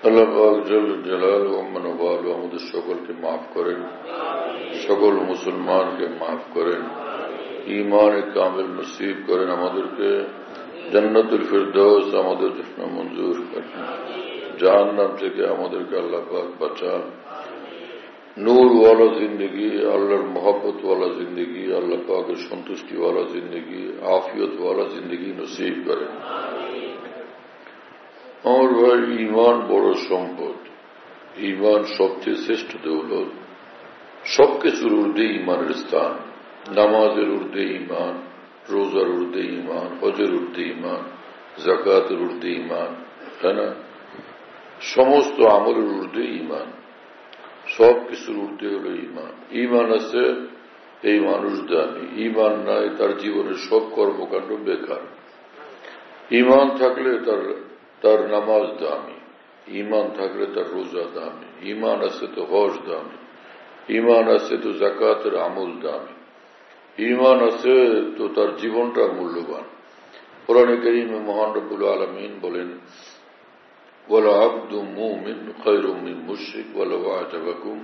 আল্লাহ পাক জল জালাল ও মানওয়াল আমাদের সকলকে মাফ করেন, সকল মুসলমানকে মাফ করেন, ঈমান কামিল নসিব করেন, আমাদেরকে জান্নাতুল ফিরদৌস আমাদের জন্য মঞ্জুর করেন, জাহান্নাম থেকে আমাদেরকে আল্লাহ পাক বাঁচান, নূর ওয়ালা জিন্দগি, আল্লাহর মোহাব্বত ওয়ালা জিন্দগি, আল্লাহ পাকের সন্তুষ্টি ওয়ালা জিন্দগি, আফিয়ত ওয়ালা জিন্দগি নসিব করেন। আমার ভাই, ঈমান বড় সম্পদ, ঈমান সবচেয়ে শ্রেষ্ঠ দৌলত, সবকিছুর ঊর্ধ্বে ঈমানের স্থান। নামাজের ঊর্ধ্বে ঈমান, রোজার ঊর্ধ্বে ঈমান, হজের ঊর্ধ্বে ঈমান, যাকাতের ঊর্ধ্বে ঈমান, তাই না? সমস্ত আমলের ঊর্ধ্বে ঈমান, সব কিছুর ঊর্ধ্বে হল ঈমান। ঈমান আছে এই মানুষ দামি, ঈমান নাই তার জীবনের সব কর্মকাণ্ড বেকার। ঈমান থাকলে তার নামাজ দামি, ঈমান থাকলে তার রোজা দামি, ঈমান আছে তো হজ দামি, ঈমান আছে তো যাকাতের আমল দামি, ঈমান আছে তো তার জীবনটা মূল্যবান। কোরআনে কারীমে মহান রব্বুল আলামিন বলেন, ওয়ালা আবদু মুমিন খায়রুম মিন মুশরিক ওয়ালাউ আ'জাবাকুম,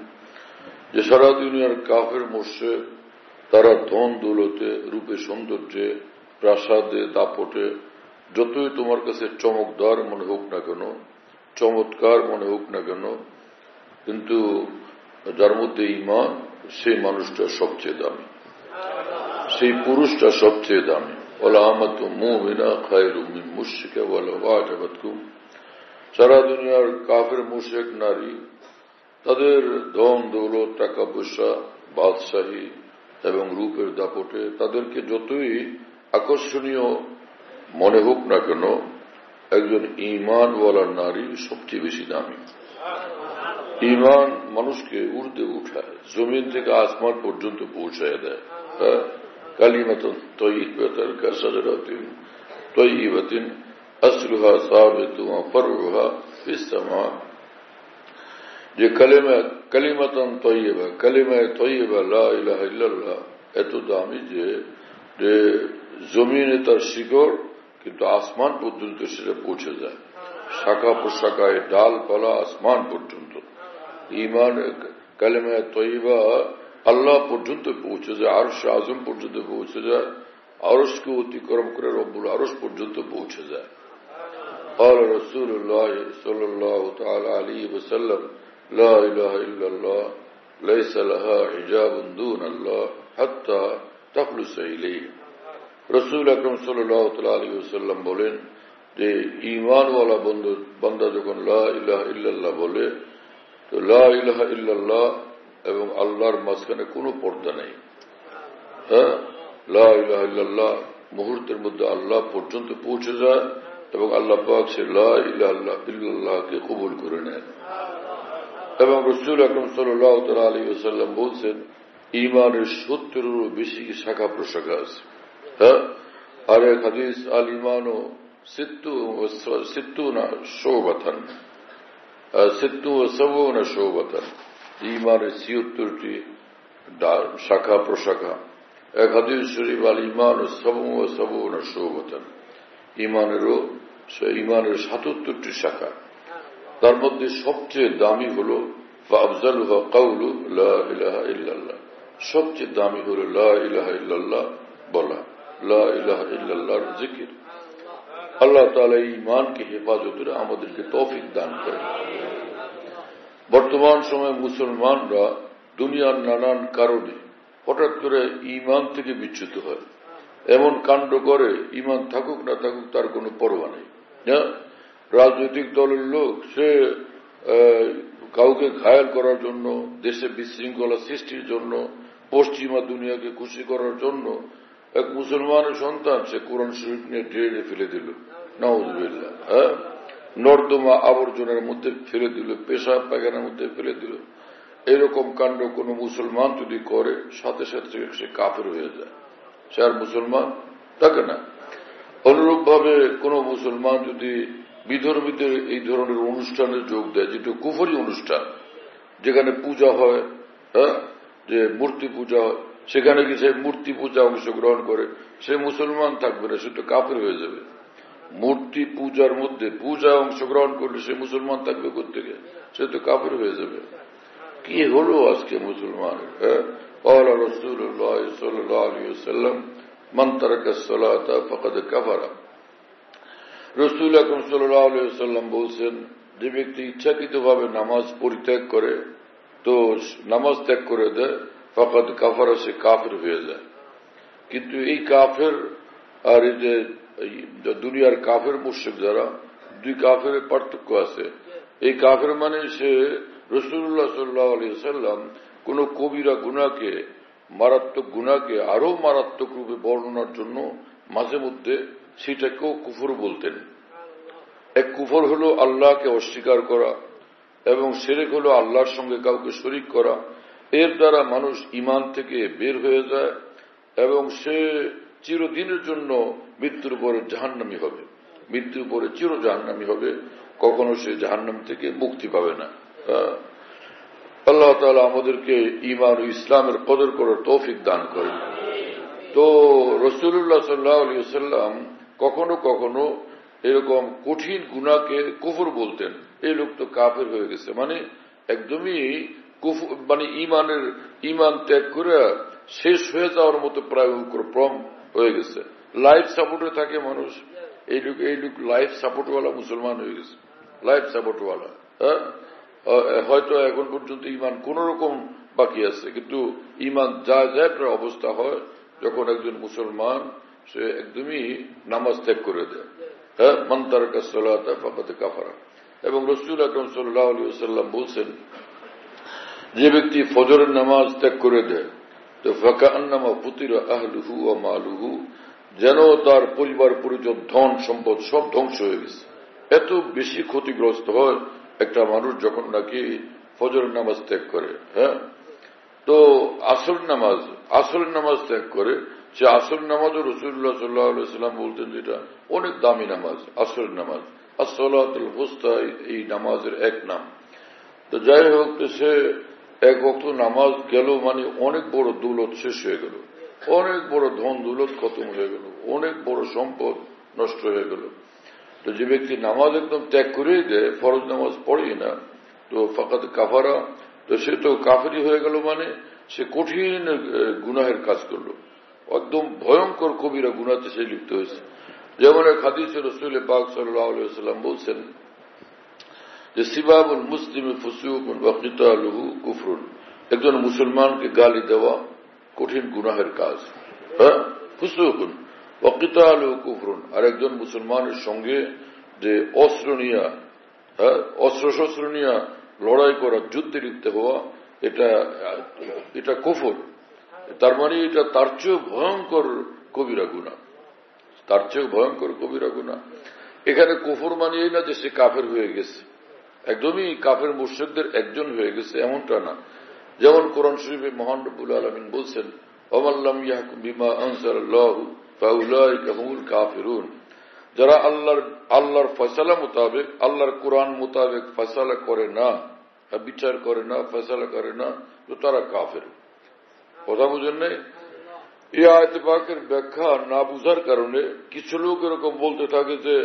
যে সারা দুনিয়ার কাফের মুশরিক তারা ধন দৌলতে, রূপে সৌন্দর্যে, প্রাসাদে, দাপটে যতই তোমার কাছে চমকদার মনে হোক না কেন, চমৎকার মনে হোক না কেন, কিন্তু যার মধ্যে ঈমান, সেই মানুষটা সবচেয়ে দামি, সেই পুরুষটা সবচেয়ে দামি। ওয়ালা আমাতু মুমিনা খায়রুম মিন মুশরিকা ওয়ালাউ আ'জাবাতকুম, সারা দুনিয়ার কাফের মুশরিক নারী তাদের ধন দৌলত, টাকা পয়সা, বাদশাহী এবং রূপের দাপটে তাদেরকে যতই আকর্ষণীয় মনে হোক না কেন, একজন ঈমানওয়ালা নারী সবচেয়ে বেশি দামি। ঈমান মানুষকে ঊর্ধ্বে উঠায়, জমিন থেকে আসমান পর্যন্ত পৌঁছায় দেয়। কালিমাতুন তাইয়্যিবাতুন কাশজারাতিন তাইয়্যিবাতিন আসলুহা সাবিতুন ওয়া ফারউহা ফিস সামা, যে কালিমাতুন তাইয়্যিবা, কালিমায়ে তাইয়্যিবা লা ইলাহা ইল্লাল্লাহ এত দামি যে জমিনে তার শিকড়, কিন্তু আসমান পর্যন্ত সেটা পৌঁছে যায়, শাখা প্রশাখায়, ডালপালা আসমান পর্যন্ত। ঈমান কালিমায়ে তাইয়্যিবা আল্লাহ পর্যন্ত পৌঁছে যায়, আরশ আযম পর্যন্ত পৌঁছে যায়, আরশকে অতিক্রম করে রব্বুল আরশ পর্যন্ত পৌঁছে যায়। قال رسول الله صلى الله تعالى عليه وسلم لا إله إلا الله ليس لها حجاب دون الله حتى تخلص إليه। রসুল আকরাম সাল্লাল্লাহু আলাইহি ওয়াসাল্লাম বলেন যে ঈমানওয়ালা বান্দা যখন লা ইলাহা ইল্লাল্লাহ বলে, তো লা ইলাহা ইল্লাল্লাহ এবং আল্লাহর মাঝখানে কোনো পর্দা নেই। হ্যাঁ, লা ইলাহা ইল্লাল্লাহ মুহূর্তের মধ্যে আল্লাহ পর্যন্ত পৌঁছে যায় এবং আল্লাহ পাক সে লা ইলাহা ইল্লাল্লাহকে কবুল করে নেন। এবং রসুল আকরাম সাল্লাল্লাহু আলাইহি ওয়াসাল্লাম বলছেন, ঈমানের 70-এরও বেশি শাখা প্রশাখা আছে। হ্যাঁ, আর এক হাদিস, আল ঈমানু সিত্তুনা শুবাতান, সিত্তু ওয়া সাবউনা শুবাতান, ঈমানের 76টি শাখা প্রশাখা। এক হাদিস শরীফ, আল ঈমানু সাবউনা শুবাতান, ঈমানের 77টি শাখা। তার মধ্যে সবচেয়ে দামি হল ফাআফজালুহা কাউলু লা ইলাহা ইল্লাল্লাহ, সবচেয়ে দামি হল লা ইলাহা ইল্লাল্লাহ বলা, লা ইলাহা ইল্লাল্লাহর জিকির। আল্লাহ তাআলা ঈমানকে হেফাজতের আমাদেরকে তৌফিক দান করেন। বর্তমান সময়ে মুসলমানরা দুনিয়ার নানান কারণে হঠাৎ করে ঈমান থেকে বিচ্যুত হয়, এমন কাণ্ড করে, ঈমান থাকুক না থাকুক তার কোনো পরোয়া নেই। রাজনৈতিক দলের লোক সে কাউকে ঘায়েল করার জন্য, দেশে বিশৃঙ্খলা সৃষ্টির জন্য, পশ্চিমা দুনিয়াকে খুশি করার জন্য এক মুসলমানের সন্তান সে কোরআন শরীফ নিয়ে ড্রেনে ফেলে দিল, নাউযুবিল্লাহ। হ্যাঁ, নর্দমা আবর্জনার মধ্যে ফেলে দিল, পেশাব পায়খানার মধ্যে ফেলে দিল। এরকম কাণ্ড কোন মুসলমান যদি করে, সাথে সাথে সে কাফের হয়ে যায়, সে আর মুসলমান থাকে না। অনুরূপ ভাবে কোন মুসলমান যদি বিধর্মীদের এই ধরনের অনুষ্ঠানে যোগ দেয়, যেটা কুফরি অনুষ্ঠান, যেখানে পূজা হয়, হ্যাঁ, যে মূর্তি পূজা হয়, সেখানে গিয়ে সে মূর্তি পূজা অংশগ্রহণ করে, সে মুসলমান থাকবে না, সে তো কাফের হয়ে যাবে। মূর্তি পূজার মধ্যে পূজা অংশগ্রহণ করলে সে মুসলমান থাকবে কোত্থেকে? সে তো কাফের হয়ে যাবে। কি হলো আজকে মুসলমানের? قال رسول الله صلى الله عليه وسلم من ترك الصلاة فقد كفر। রাসূল আকরাম সাল্লাল্লাহু আলাইহি ওয়াসাল্লাম বলছেন, যে ব্যক্তি ইচ্ছাকৃতভাবে নামাজ পরিত্যাগ করে, তো নামাজ ত্যাগ করে দেয়, ফাকাদ কাফারা, সে কাফের হয়ে যায়। কিন্তু এই কাফের আর এই যে দুনিয়ার কাফের মুশরিক যারা, দুই কাফের পার্থক্য আছে। এই কাফের মানে সে রাসূলুল্লাহ সাল্লাল্লাহু আলাইহি ওয়াসাল্লাম কোন কবিরা গুনাহকে, মারাত্মক গুনাহকে আরো মারাত্মক রূপে বর্ণনার জন্য মাঝে মধ্যে সেটাকেও কুফর বলতেন। এক কুফর হলো আল্লাহকে অস্বীকার করা, এবং শিরক হলো আল্লাহর সঙ্গে কাউকে শরীক করা। এর দ্বারা মানুষ ঈমান থেকে বের হয়ে যায় এবং সে চিরদিনের জন্য মৃত্যুর পরে জাহান্নামী হবে, মৃত্যুর পরে চির জাহান্নামী হবে, কখনো সে জাহান্নাম থেকে মুক্তি পাবে না। আল্লাহ তাআলা আমাদেরকে ঈমান ও ইসলামের কদর করার তৌফিক দান করেন। তো রাসূলুল্লাহ সাল্লাল্লাহু আলাইহি ওয়াসাল্লাম কখনো কখনো এরকম কঠিন গুনাহকে কুফর বলতেন। এই লোক তো কাফের হয়ে গেছে, মানে একদমই কুফর, মানে ঈমান ত্যাগ করে শেষ হয়ে যাওয়ার মতো প্রায় ক্রম হয়ে গেছে। লাইফ সাপোর্টে থাকে মানুষ, এই লোক লাইফ সাপোর্টওয়ালা মুসলমান হয়ে গেছে, লাইফ সাপোর্টওয়ালা। হয়তো এখন পর্যন্ত ঈমান কোন রকম বাকি আছে, কিন্তু ঈমান যা যায় প্রায় অবস্থা হয় যখন একজন মুসলমান সে একদমই নামাজ ত্যাগ করে দেয়। মান তারাকা সালাতা ফাকাদ কাফারা। এবং রাসূল আকরাম সাল্লাল্লাহু আলাইহি ওয়াসাল্লাম বলছেন, যে ব্যক্তি ফজরের নামাজ ত্যাগ করে দেয়, তো ফাকান্নামা ফুতিরা আহলুহু ওয়া মালুহু, যেন তার পরিবার পরিজন ধন সম্পদ সব ধ্বংস হয়ে গেছে। এত বেশি ক্ষতিগ্রস্ত হয় একটা মানুষ যখন নাকি ফজরের নামাজ ত্যাগ করে। তো আসরের নামাজ ত্যাগ করে, সে আসর নামাজও রাসূলুল্লাহ সাল্লাল্লাহু আলাইহি ওয়াসাল্লাম বলতেন যেটা অনেক দামি নামাজ, আসরের নামাজ, as-সালাতুল উসতা, এই নামাজের এক নাম। তো যাই হোক, তো সে এক ওয়াক্ত নামাজ গেল মানে অনেক বড় দৌলত শেষ হয়ে গেল, অনেক বড় ধন দৌলত খতম হয়ে গেল, অনেক বড় সম্পদ নষ্ট হয়ে গেল। তো যে ব্যক্তি নামাজ একদম ত্যাগ করেই দেয়, ফরজ নামাজ পড়েই না, তো ফাকাদ কাফারা, তো সে তো কাফেরই হয়ে গেল, মানে সে কঠিন গুনাহের কাজ করলো, একদম ভয়ঙ্কর কবিরা গুনাহতে সে লিপ্ত হয়েছে। যেমন এক হাদিসে রাসূল পাক সাল্লাল্লাহু আলাইহি ওয়াসাল্লাম বলছেন যে সিবাবুল মুসলিমি ফুসুকুন ওয়া কিতালুহু কুফরুন, একজন মুসলমানকে গালি দেওয়া কঠিন গুনাহের কাজ, ফুসুকুন ওয়া কিতালুহু কুফরুন। আর একজন মুসলমানের সঙ্গে যে অস্ত্র নিয়ে লড়াই করা, যুদ্ধে লিপ্ত হওয়া, এটা কুফর। তার মানে এটা তার চেয়েও ভয়ঙ্কর কবিরা গুনাহ, তার চেয়েও ভয়ঙ্কর কবিরা গুনাহ। এখানে কুফর মানে এই না যে সে কাফের হয়ে গেছে, একদমই কাফের মুশরিকদের একজন হয়ে গেছে এমনটা না। যেমন কোরআন শরীফে মহান রব্বুল আলামিন বলছেন, ওয়া মান লাম ইয়াহকুম বিমা আনজালাল্লাহু ফাউলাইকা হুমুল কাফিরুন, যারা আল্লাহর ফয়সালা মোতাবেক, আল্লাহর কোরআন মোতাবেক ফয়সালা করে না, বিচার করে না, ফয়সালা করে না, তো তারা কাফের। কথা বুঝেন নাই? এই আয়াত পাকের ব্যাখ্যা না বুঝার কারণে কিছু লোক এরকম বলতে থাকে যে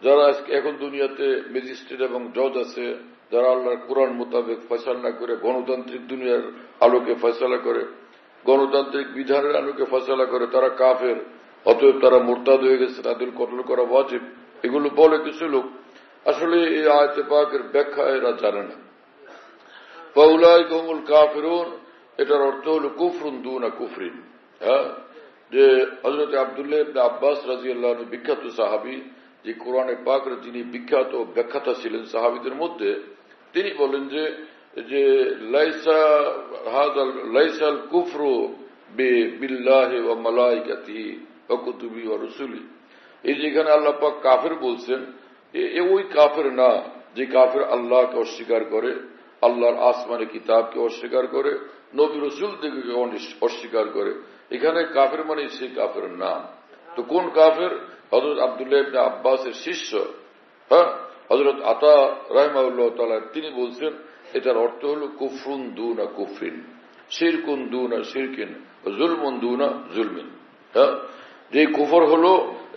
যারা এখন দুনিয়াতে ম্যাজিস্ট্রেট এবং জজ আছে, যারা আল্লাহর কোরআন মোতাবেক ফয়সালা না করে গণতান্ত্রিক দুনিয়ার আলোকে ফয়সালা করে, গণতান্ত্রিক বিধানের আলোকে ফয়সালা করে, তারা কাফের, অতএব তারা মুরতাদ হয়ে গেছে, তাদের কতল করা ওয়াজিব, এগুলো বলে কিছু লোক। আসলে এই আয়াত পাকের ব্যাখ্যা এরা জানে না। ফাউলাইকা হুমুল কাফিরুন, এটার অর্থ হলো কুফরুন দুনা কুফরিন। যে হযরত আব্দুল্লাহ ইবনে আব্বাস রাদিয়াল্লাহু আনহু, বিখ্যাত সাহাবী, যে কোরআনে পাকের যিনি বিখ্যাত ব্যাখ্যাতা ছিলেন সাহাবীদের মধ্যে, তিনি বলেন যে লাইসাল কুফরু বিল্লাহি ওয়া মালাইকাতিহি ওয়া কুতুবিহি ওয়া রুসুলি, এই যেখানে আল্লাহ পাক কাফের বলছেন, ওই কাফের না যে কাফের আল্লাহকে অস্বীকার করে, আল্লাহর আসমানে কিতাবকে অস্বীকার করে, নবী রাসূলদেরকে অস্বীকার করে। এখানে কাফের মানে সেই কাফের নাম। তো কোন কাফের? হযরত আব্দুল্লাহ ইবনে আব্বাসের শিষ্য হযরত আতা রাহিমাহুল্লাহ তাআলা, তিনি বলছেন এটার অর্থ হলো কুফরুন দুনা কুফরিন, শিরকুন দুনা শিরকিন, জুলমুন দুনা জুলমিন। যে কুফর হলো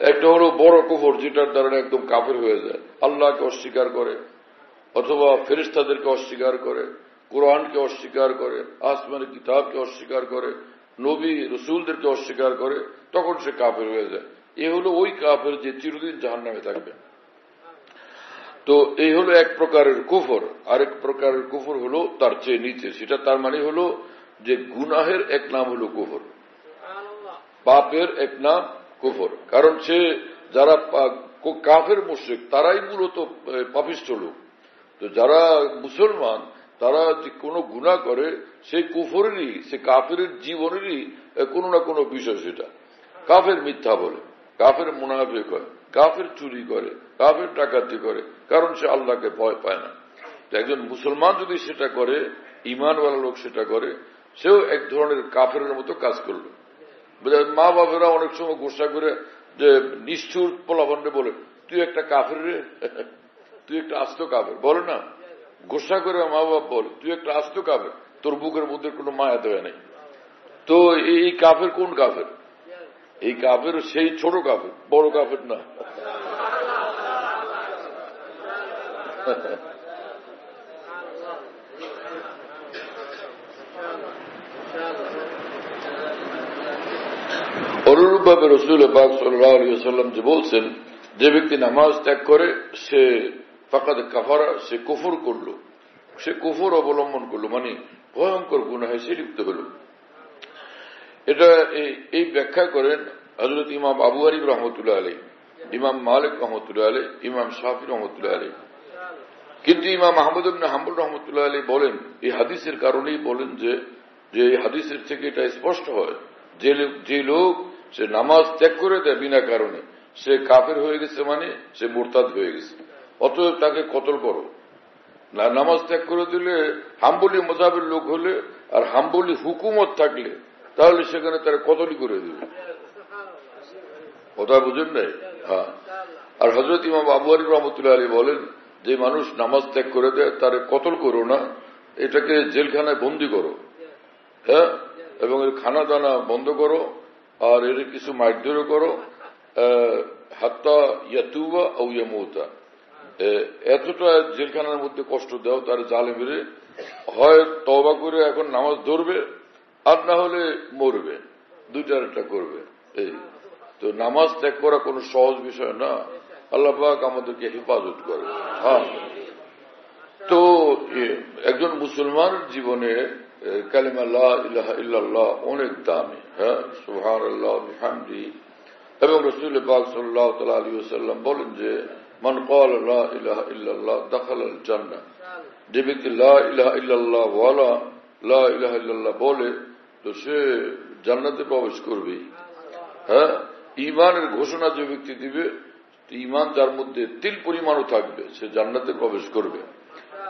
একটা হলো বড় কুফর, যেটার দ্বারা একদম কাফের হয়ে যায়, আল্লাহকে অস্বীকার করে অথবা ফেরেশতাদেরকে অস্বীকার করে, কোরআনকে অস্বীকার করে, আসমানি কিতাবকে অস্বীকার করে, নবী রসুলদেরকে অস্বীকার করে, তখন সে কাফের হয়ে যায়। এ হলো ওই কাফের যে চিরদিন জাহান্নামে থাকবে। তো এই হলো এক প্রকারের কুফর। আরেক প্রকারের কুফর হলো তার চেয়ে নিচে, সেটা তার মানে হলো যে গুনাহের এক নাম হলো কুফর, পাপের এক নাম কুফর। কারণ সে যারা কাফের মুশরিক তারাই মূলত পাপিষ্ঠ লোক। তো যারা মুসলমান তারা যে কোনো গুনাহ করে সেই কুফরেরই, সে কাফের জীবনেরই কোনো না কোনো বিষয়। সেটা কাফের মিথ্যা বলে, কাফের মুনাফিক হয়, কাফের চুরি করে, কাফের ডাকাতি করে, কারণ সে আল্লাহকে ভয় পায় না। একজন মুসলমান যদি সেটা করে, ঈমানওয়ালা লোক সেটা করে, সেও এক ধরনের কাফেরের মতো কাজ করলো। মা বাবারা অনেক সময় গোসা করে যে নিষ্ঠুর পোলাপান্ডে বলে, তুই একটা কাফের রে, তুই একটা আস্ত কাফের, বলে না, গোসা করে মা বাবা বলে তুই একটা আস্ত কাফের, তোর বুকের মধ্যে কোনো মায়া দেয় নাই। তো এই কাফের কোন কাফের? এই কাফের সেই ছোট কাফের, বড় কাফের না। অনুরূপভাবে রাসূল পাক সাল্লাল্লাহু আলাইহি ওয়াসাল্লাম যে বলছেন, যে ব্যক্তি নামাজ ত্যাগ করে সে ফাকাদ কাফারা, সে কুফর করলো, সে কুফর অবলম্বন করলো, মানে ভয়ঙ্কর গুনাহে সে লিপ্ত হল। এটা এই ব্যাখ্যা করেন হযরত ইমাম আবু হানিফা রাহমাতুল্লাহ আলাইহি, ইমাম মালিক রাহমাতুল্লাহ আলাইহি, ইমাম শাফি রাহমাতুল্লাহ আলাইহি। কিন্তু ইমাম আহমদ ইবনে হাম্বল রাহমাতুল্লাহ আলাইহি বলেন, এই হাদিসের কারণেই বলেন যে এই হাদিসের থেকে এটা স্পষ্ট হয় যে লোক সে নামাজ ত্যাগ করে দেয় বিনা কারণে, সে কাফের হয়ে গেছে, মানে সে মুরতাদ হয়ে গেছে। অতএব তাকে কতল করো। নামাজ ত্যাগ করে দিলে হাম্বলি মযাহাবের লোক হলে আর হাম্বলি হুকুমত থাকলে তাহলে সেখানে তারা কতলই করে দেবে। কথা বুঝেন নাই? হ্যাঁ। আর হযরত ইমাম আবু হানিফা রাহমাতুল্লাহ আলাইহি বলেন, যে মানুষ নামাজ ত্যাগ করে দেয় তারে কতল করো না, এটাকে জেলখানায় বন্দী করো, হ্যাঁ, এবং এর খানা দানা বন্ধ করো, আর এর কিছু মারধর করো, হাত্তা ইয়াতুবা আও ইয়ামুতা, এতটা জেলখানার মধ্যে কষ্ট দাও তার জালে মেরে, হয় তওবা করে এখন নামাজ ধরবে আর না হলে মরবে, দুইটার একটা করবে। এই তো নামাজ ত্যাগ করা কোনো সহজ বিষয় না। আল্লাহ পাক আমাদেরকে হেফাজত করে। হ্যাঁ, তো একজন মুসলমানের জীবনে কালিমা লা ইলাহা ইল্লাল্লাহ অনেক দামি। হ্যাঁ, সুবহানাল্লাহ ওয়া বিহামদিহি। এবং রাসূল পাক সাল্লাল্লাহু তাআলা আলাইহি ওয়াসাল্লাম বলেন যে মান ক্বালা লা ইলাহা ইল্লাল্লাহ দাখালাল জান্নাহ, যে ব্যক্তি লা ইলাহা ইল্লাল্লাহ ওয়ালা লা ইলাহা ইল্লাল্লাহ বলে তো সে জান্নাতে প্রবেশ করবে। হ্যাঁ, ঈমানের ঘোষণা যে ব্যক্তি দিবে, ঈমান যার মধ্যে তিল পরিমাণও থাকবে, সে জান্নাতে প্রবেশ করবে।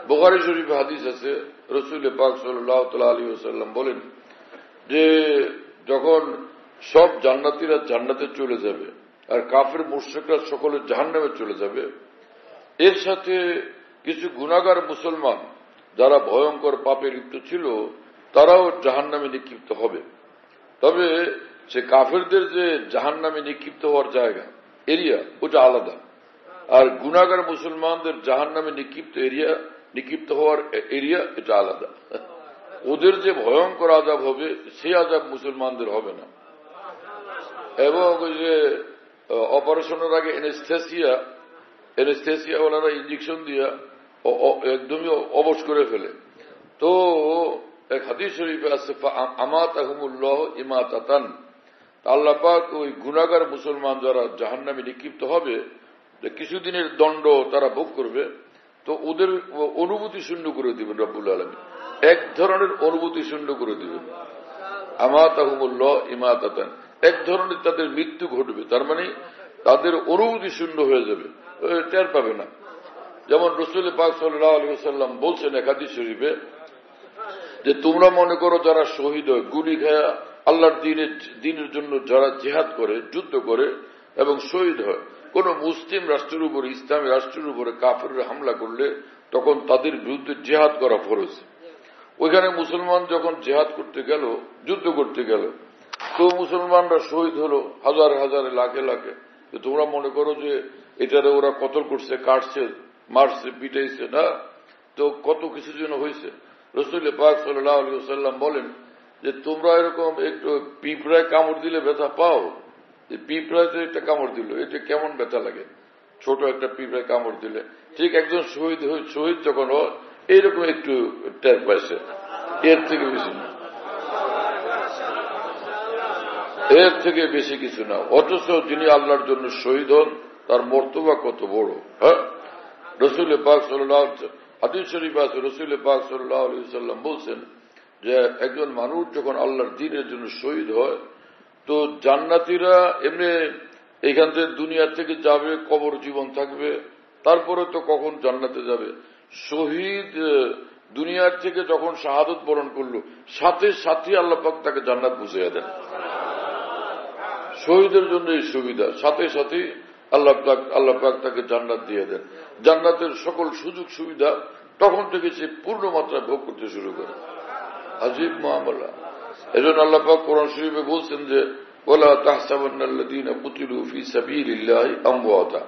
বুখারী শরীফে হাদিস আছে, রাসূল পাক সাল্লাল্লাহু তাআলা আলাইহি ওয়াসাল্লাম বলেন যে যখন সব জান্নাতীরা জান্নাতে চলে যাবে আর কাফের মুশরিকরা সকলে জাহান্নামে চলে যাবে, এর সাথে কিছু গুনাহগার মুসলমান যারা ভয়ঙ্কর পাপে লিপ্ত ছিল তারাও জাহান্নামে নিক্ষিপ্ত হবে। তবে সে কাফেরদের যে জাহান্নামে নিক্ষিপ্ত হওয়ার জায়গা, এরিয়া, ওটা আলাদা। আর গুনাহগার মুসলমানদের জাহান্নামে নিক্ষিপ্ত হওয়ার এরিয়া এটা আলাদা। ওদের যে ভয়ঙ্কর আযাব হবে সেই আযাব মুসলমানদের হবে না। এবং ওই যে অপারেশনের আগে এনেস্থেসিয়া ওনারা ইঞ্জেকশন দিয়া একদমই অবশ করে ফেলে। তো এক হাদিস শরীফে আছে, আমাতাহুমুল্লাহ ইমাতাতান, আল্লাহ পাক ওই গুনাহগার মুসলমান যারা জাহান্নামে নিক্ষিপ্ত হবে কিছুদিনের দণ্ড তারা ভোগ করবে, তো ওদের অনুভূতি শূন্য করে দিবেন রব্বুল আলামিন, এক ধরনের অনুভূতি শূন্য করে দিবেন। আমাতাহুমুল্লাহ ইমাতাতান, এক ধরনের তাদের মৃত্যু ঘটবে, তার মানে তাদের অনুভূতি শূন্য হয়ে যাবে, টের পাবে না। যেমন রাসূল পাক সাল্লাল্লাহু আলাইহি ওয়াসাল্লাম বলছেন এক হাদিস শরীফে যে তোমরা মনে করো যারা শহীদ হয়, গুলি খায়া আল্লাহর দ্বীনের জন্য যারা জিহাদ করে, যুদ্ধ করে এবং শহীদ হয়, কোন মুসলিম রাষ্ট্রের উপরে, ইসলামী রাষ্ট্রের উপরে কাফেররা হামলা করলে তখন তাদের বিরুদ্ধে জিহাদ করা ফরজ। ওইখানে মুসলমান যখন জিহাদ করতে গেল, যুদ্ধ করতে গেল, তো মুসলমানরা শহীদ হলো হাজার হাজারে, লাখে লাখে, তোমরা মনে করো যে এটারে ওরা কতল করছে, কাটছে, মারছে, পিটাইছে না, তো কত কিছু যেন হয়েছে। রাসূল পাক সাল্লাল্লাহু আলাইহি ওয়াসাল্লাম বলেন যে তোমরা এরকম একটু পিঁপড়ায় কামড় দিলে ব্যথা পাও, পিঁপড়ায় যে একটা কামড় দিল এটা কেমন ব্যথা লাগে, ছোট একটা পিঁপড়ায় কামড় দিলে। ঠিক একজন শহীদ যখন এইরকম একটু টের পাইছে, এর থেকে বেশি না, এর থেকে বেশি কিছু না। অথচ যিনি আল্লাহর জন্য শহীদ হন তার মর্তবা কত বড়। হ্যাঁ, রাসূল পাক সাল্লাল্লাহু আলাইহি ওয়াসাল্লাম হাদিস শরীফ আছে, রাসূল পাক সাল্লাল্লাহু আলাইহি ওয়াসাল্লাম বলছেন যে একজন মানুষ যখন আল্লাহর দ্বীনের জন্য শহীদ হয় তো জান্নাতীরা এমনি এখান থেকে দুনিয়া থেকে যাবে, কবর জীবন থাকবে, তারপরে তো কখন জান্নাতে যাবে। শহীদ দুনিয়ার থেকে যখন শাহাদত বরণ করলো সাথে সাথে আল্লাহ পাক তাকে জান্নাত বুঝিয়ে দেন। শহীদের জন্য এই সুবিধা, সাথে সাথে আল্লাহ পাক তাকে জান্নাত দিয়ে দেন। জান্নাতের সকল সুযোগ সুবিধা তখন থেকে সে পূর্ণ মাত্রায় ভোগ করতে শুরু করে। আজীব মামলা। এজন্য আল্লাহ পাক কোরআন শরীফে বলছেন যে ওয়ালা তাহসাবান্নাল্লাযীনা কুতিলু ফী সাবিলিল্লাহি আমওয়াতা,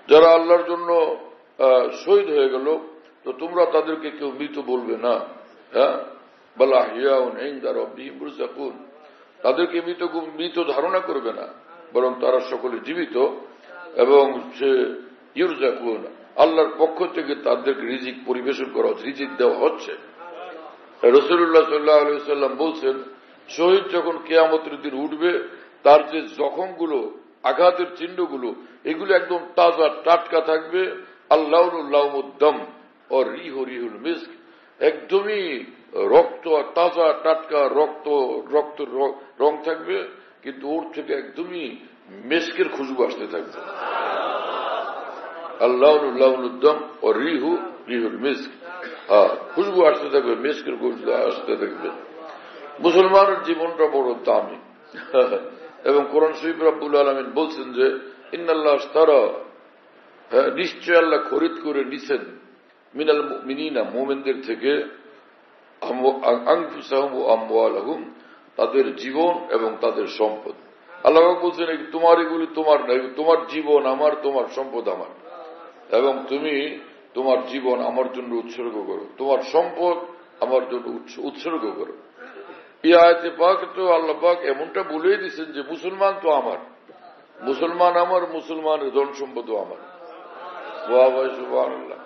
যারা আল্লাহর জন্য শহীদ হয়ে গেল তো তোমরা তাদেরকে কেউ মৃত বলবে না। হ্যাঁ, বাল আহইয়াউন ইনদা রাব্বিহিম ইরযাকুন, তাদেরকে মৃত ধারণা করবে না, বরং তারা সকলে জীবিত এবং সে ইরযাকুন, আল্লাহর পক্ষ থেকে তাদেরকে রিজিক পরিবেশন করা হচ্ছে, রিজিক দেওয়া হচ্ছে। রাসূলুল্লাহ সাল্লাল্লাহু আলাইহি ওয়াসাল্লাম বলছেন শহীদ যখন কিয়ামতের দিন উঠবে তার যে জখমগুলো, আঘাতের চিহ্নগুলো, এগুলো একদম তাজা টাটকা থাকবে। আল্লাহুল লাউমুদ্দম ও রিহুল মিস্ক, একদমই রক্ত, তাজা টাটকা রক্ত রং থাকবে, কিন্তু ওর থেকে একদমই মিস্কের খুশবু আসতে থাকবে। আল্লাহুল লাউমুদ্দম ও রিহুল মিস্ক, খুশবু আসতে থাকবে, মিস্কের খুশবু আসতে থাকবে। মুসলমানের জীবনটা বড় দামি এবং কোরআন শরীফ রব্বুল আলামিন বলছেন যে ইন্নাল্লাহ ইশতারা, নিশ্চয় আল্লাহ খরিদ করে নিছেন মিনাল মুমিনিনা, মুমিনদের থেকে, আনফুসাহুম ওয়া আমওয়ালাহুম, তাদের জীবন এবং তাদের সম্পদ। আল্লাহ বলছেন তোমার এগুলি তোমার না, তোমার জীবন আমার, তোমার সম্পদ আমার, এবং তুমি তোমার জীবন আমার জন্য উৎসর্গ করো, তোমার সম্পদ আমার জন্য উৎসর্গ করো। এই আয়াতে পাক তো আল্লাহ পাক এমনটা বলেই দিচ্ছেন যে মুসলমান তো আমার, মুসলমান আমার, মুসলমানের ধন সম্পদও আমার। সুবহানাল্লাহ।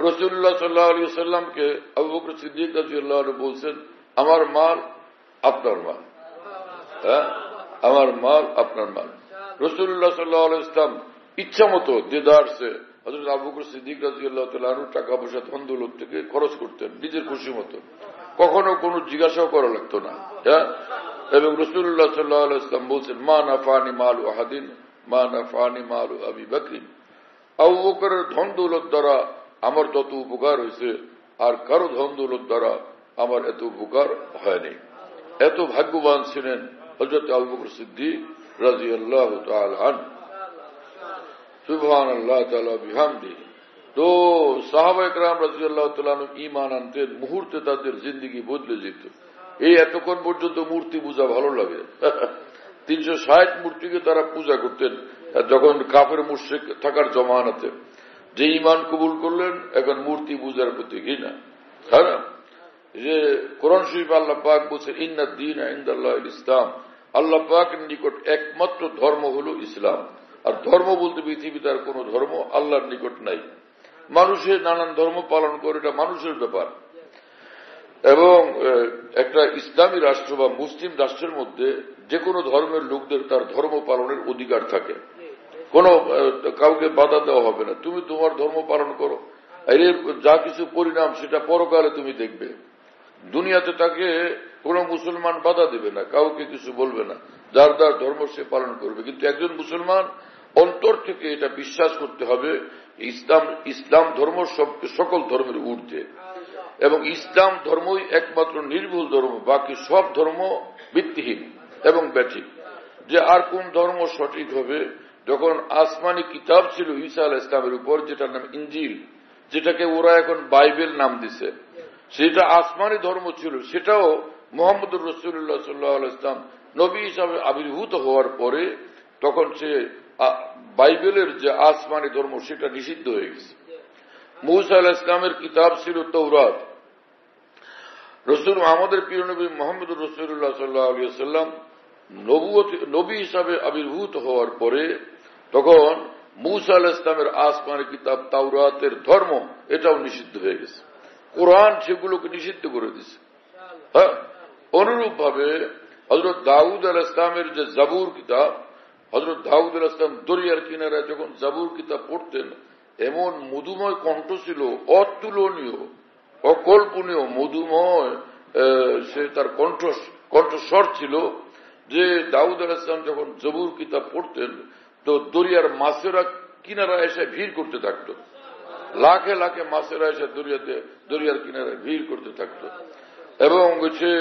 রাসূলুল্লাহ সাল্লাল্লাহু আলাইহি ওয়াসাল্লামকে আবু বকর সিদ্দিক রাদিয়াল্লাহু আনহু বলছেন আমার মাল আপনার মাল, হ্যাঁ, আমার মাল আপনার মাল। রাসূলুল্লাহ সাল্লাল্লাহু আলাইহি ওয়াসাল্লাম ইচ্ছা মতো দেদারসে হযরত আবু বকর সিদ্দিক রাদিয়াল্লাহু তাআলা আনহু টাকা পয়সা ধন দৌলত থেকে খরচ করতেন নিজের খুশি মতো, কখনো কোনো জিজ্ঞাসাও করা লাগতো না। হ্যাঁ, এবং রাসূলুল্লাহ সাল্লাল্লাহু আলাইহি ওয়াসাল্লাম বলছেন মা নাফানি মালু আহাদিন মা নাফানি মালু আবি বকর, আবু বকরের ধন দৌলত দ্বারা আমার যত উপকার হয়েছে আর কারো ধন দৌলত দ্বারা আমার এত উপকার হয়নি। এত ভাগ্যবান ছিলেন হযরত আবু বকর সিদ্দিক রাদিয়াল্লাহু তাআলা আনহু। সুবহানাল্লাহ তাআলা বিহামদি। তো সাহাবায়ে কেরাম রাদিয়াল্লাহু তাআলা আনহু ঈমান আনতেন, মুহূর্তে তাদের জিন্দেগি বদলে যেত। এই এতক্ষণ পর্যন্ত মূর্তি পূজা ভালো লাগে, 360 মূর্তিকে তারা পূজা করতেন যখন কাফের মুশরিক থাকার জমানাতে। যে ঈমান কবুল করলেন এখন মূর্তি পূজার প্রতি ঘৃণা। হ্যাঁ, যে কোরআন শরীফ আল্লাহ পাক বলছেন ইন্নাদ দীনা ইনদাল্লাহিল ইসলাম, আল্লাহ পাকের নিকট একমাত্র ধর্ম হলো ইসলাম। আর ধর্ম বলতে পৃথিবীতে আর কোন ধর্ম আল্লাহর নিকট নাই। মানুষের নানান ধর্ম পালন করে, এটা মানুষের ব্যাপার। এবং একটা ইসলামী রাষ্ট্র বা মুসলিম রাষ্ট্রের মধ্যে যে কোনো ধর্মের লোকদের তার ধর্ম পালনের অধিকার থাকে, কোনো কাউকে বাধা দেওয়া হবে না। তুমি তোমার ধর্ম পালন করো, এর যা কিছু পরিণাম সেটা পরকালে তুমি দেখবে। দুনিয়াতে তাকে কোনো মুসলমান বাধা দেবে না, কাউকে কিছু বলবে না, যার যার ধর্ম সে পালন করবে। কিন্তু একজন মুসলমান অন্তর থেকে এটা বিশ্বাস করতে হবে ইসলাম ধর্ম সকল ধর্মের ঊর্ধ্বে, এবং ইসলাম ধর্মই একমাত্র নির্ভুল ধর্ম, বাকি সব ধর্ম ভিত্তিহীন এবং ব্যাঠিক। যে আর কোন ধর্ম সঠিক হবে? যখন আসমানি কিতাব ছিল ঈসা আলাইহিস সালামের উপর, যেটার নাম ইনজিল, যেটাকে ওরা এখন বাইবেল নাম দিছে, সেটা আসমানি ধর্ম ছিল। সেটাও মুহাম্মদুর রাসূলুল্লাহ সাল্লাল্লাহু আলাইহি ওয়াসাল্লাম নবী হিসাবে আবির্ভূত হওয়ার পরে তখন সে বাইবেলের যে আসমানি ধর্ম সেটা নিষিদ্ধ হয়ে গেছে। মূসা আলাইহিস সালামের কিতাব ছিল তাওরাত। রসুল আমাদের প্রিয় নবী মুহাম্মদুর রাসূলুল্লাহ সাল্লাল্লাহু আলাইহি ওয়াসাল্লাম নবী হিসাবে আবির্ভূত হওয়ার পরে তখন মূসা আলাইহিস সালামের আসমানি কিতাব তাওরাতের ধর্ম এটাও নিষিদ্ধ হয়ে গেছে। কোরআন সেগুলোকে নিষিদ্ধ করে দিয়েছে। হ্যাঁ, অনুরূপ ভাবে হযরত দাউদ আলাইহিস সালামের যে জাবুর কিতাব, হযরত দাউদ আলাইহিস সালাম দরিয়ার কিনারায় যখন জাবুর কিতাব পড়তেন, এমন মধুময় কণ্ঠ ছিল, অতুলনীয়, অকল্পনীয় মধুময় সে তার কণ্ঠস্বর ছিল, যে দাউদ আলাইহিস সালাম যখন জাবুর কিতাব পড়তেন তো দরিয়ার মাছেরা কিনারা এসে ভিড় করতে থাকত। লাখে লাখে মাছেরা এসে দরিয়ার কিনারায় ভিড় করতে থাকত। এবং সে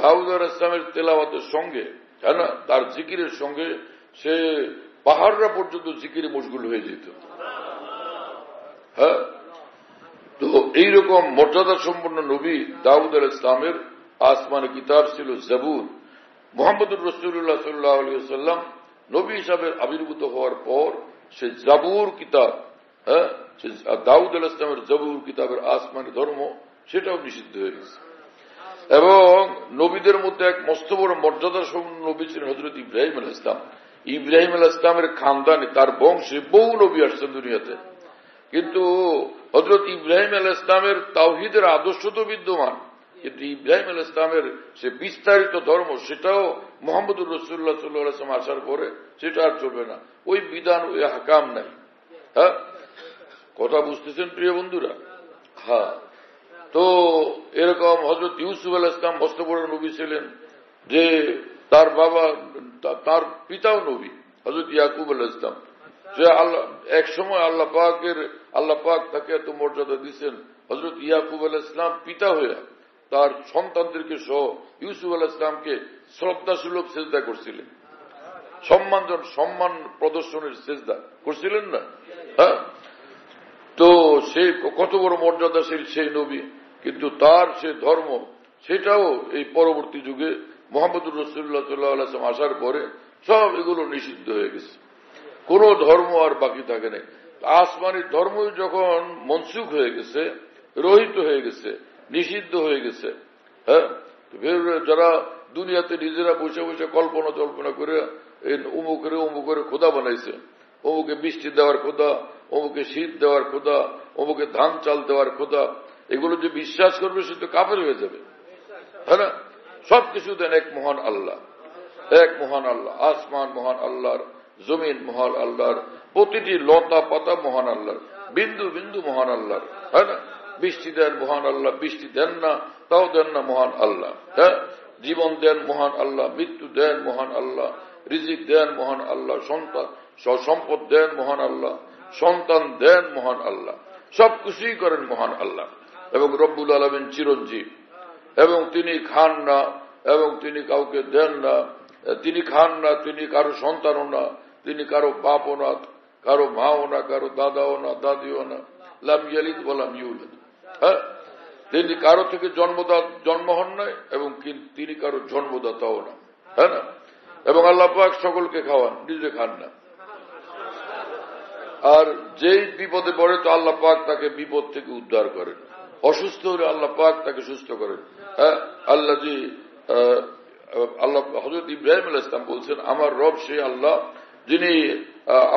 দাউদ আলাইহিস সালামের তেলাওয়াতের সঙ্গে, তার জিকিরের সঙ্গে সে পাহাড়রা পর্যন্ত জিকিরে মশগুল হয়ে যেত। হ্যাঁ, তো এইরকম মর্যাদা সম্পন্ন নবী দাউদ আলাইহিস সালামের আসমানি কিতাব ছিল জাবুর। মুহাম্মদুর রাসূলুল্লাহ সাল্লাল্লাহু আলাইহি ওয়াসাল্লাম নবী হিসাবে আবির্ভূত হওয়ার পর সে জাবুর কিতাব, দাউদ আলাইহিস সালামের জাবুর কিতাবের আসমানি ধর্ম সেটাও নিষিদ্ধ হয়ে গেছে। এবং নবীদের মধ্যে এক মস্ত বড় মর্যাদা সম্পন্ন নবী ছিলেন হযরত ইব্রাহিম আলাইহিস সালাম। ইব্রাহিম আলাইহিস সালামের খানদানে, তার বংশে বহু নবী আসছেন দুনিয়াতে, কিন্তু হযরত ইব্রাহিম আলাইহিস সালামের তাওহীদের আদর্শ তো বিদ্যমান, কিন্তু ইব্রাহিম আলাইহিস সালামের সে বিস্তারিত ধর্ম সেটাও মুহাম্মদুর রাসূলুল্লাহ সাল্লাল্লাহু আলাইহি ওয়াসাল্লাম আসার পরে সেটা আর চলবে না। ওই বিধান, ওই হাকাম নাই। হ্যাঁ, কথা বুঝতেছেন প্রিয় বন্ধুরা? হ্যাঁ, তো এরকম হযরত ইউসুফ আলাইহিস সালাম মস্ত বড় নবী ছিলেন, যে তার বাবা, তার পিতাও নবী হযরত ইয়াকুব আলাইহিস সালাম, যে আল্লাহ এক সময় আল্লাহ পাক তাকে এত মর্যাদা দিয়েছেন, হযরত ইয়াকুব আলাইহিস সালাম পিতা হয়ে তার সন্তানদেরকে সহ ইউসুফ আলাইহিস সালামকে শ্রদ্ধাসুলভ সেজদা করছিলেন, সম্মান প্রদর্শনের সেজদা করছিলেন না? হ্যাঁ, তো সে কত বড় মর্যাদাশীল সেই নবী, কিন্তু তার সে ধর্ম সেটাও এই পরবর্তী যুগে মুহাম্মদুর রাসূলুল্লাহ সাল্লাল্লাহু আলাইহি ওয়াসাল্লাম আসার পরে সব এগুলো নিষিদ্ধ হয়ে গেছে। কোন ধর্ম আর বাকি থাকে নাই। আসমানি ধর্মই যখন মনসুখ হয়ে গেছে, রহিত হয়ে গেছে, নিষিদ্ধ হয়ে গেছে, হ্যাঁ, যারা দুনিয়াতে নিজেরা বসে বসে কল্পনা করে অমুকের খোদা বানাইছে, অমুকে বৃষ্টি দেওয়ার খোদা, অমুকে শীত দেওয়ার খোদা, অমুকে ধান চাল দেওয়ার খোদা, এগুলো যে বিশ্বাস করবে সে তো কাফের হয়ে যাবে। হ্যাঁ না? সবকিছু দেন এক মহান আল্লাহ, এক মহান আল্লাহ। আসমান মহান আল্লাহর, জমিন মহান আল্লাহর, প্রতিটি লতা পাতা মহান আল্লাহর, বিন্দু বিন্দু মহান আল্লাহর। হ্যাঁ না? বৃষ্টি দেন মহান আল্লাহ, বৃষ্টি দেন না তাও দেন না মহান আল্লাহ। হ্যাঁ, জীবন দেন মহান আল্লাহ, মৃত্যু দেন মহান আল্লাহ, রিজিক দেন মহান আল্লাহ, সম্পদ দেন মহান আল্লাহ, সন্তান দেন মহান আল্লাহ, সবকিছুই করেন মহান আল্লাহ। এবং রব্বুল আলামিন চিরঞ্জীব, এবং তিনি খান না এবং তিনি কাউকে দেন না, তিনি খান না, তিনি কারো সন্তানও না, তিনি কারো বাপও না, কারো মাও না, কারো দাদাও না, দাদিও না, লাম ইয়ালিদ ওয়া লাম ইউলাদ। হ্যাঁ, তিনি কারো থেকে জন্ম হন নাই এবং তিনি কারো জন্মদাতাও না। হ্যাঁ না? এবং আল্লাহ পাক সকলকে খাওয়ান, নিজে খান না। আর যেই বিপদে পড়ে তো আল্লাহ পাক তাকে বিপদ থেকে উদ্ধার করেন, অসুস্থ হলে আল্লাহ পাক তাকে সুস্থ করেন। হ্যাঁ, আল্লাহ হযরত ইব্রাহিম আলাইহিস সালাম বলছেন, আমার রব সেই আল্লাহ যিনি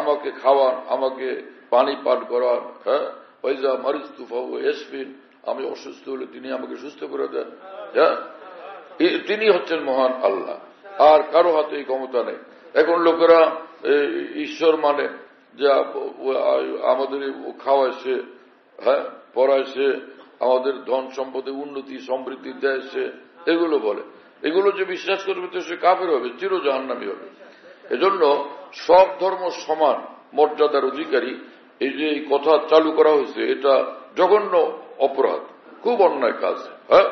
আমাকে খাওয়ান, আমাকে পানি পান করান। হ্যাঁ, ওয়াইজা মারিজতু ফাহুয়া ইয়াশফিন, আমি অসুস্থ হলে তিনি আমাকে সুস্থ করে দেন। হ্যাঁ, তিনি হচ্ছেন মহান আল্লাহ, আর কারো হাতে এই ক্ষমতা নেই। এখন লোকেরা ঈশ্বর মানে যে আমাদের খাওয়াইছে, হ্যাঁ, পড়াইছে, আমাদের ধন সম্পদে উন্নতি সমৃদ্ধি দেয় সে, এগুলো বলে। এগুলো যে বিশ্বাস করবে তো সে কাফের হবে, চির জাহান্নামী হবে। এজন্য সব ধর্ম সমান মর্যাদার অধিকারী, এই যে কথা চালু করা হয়েছে এটা জঘন্য অপরাধ, খুব অন্যায় কাজ। হ্যাঁ,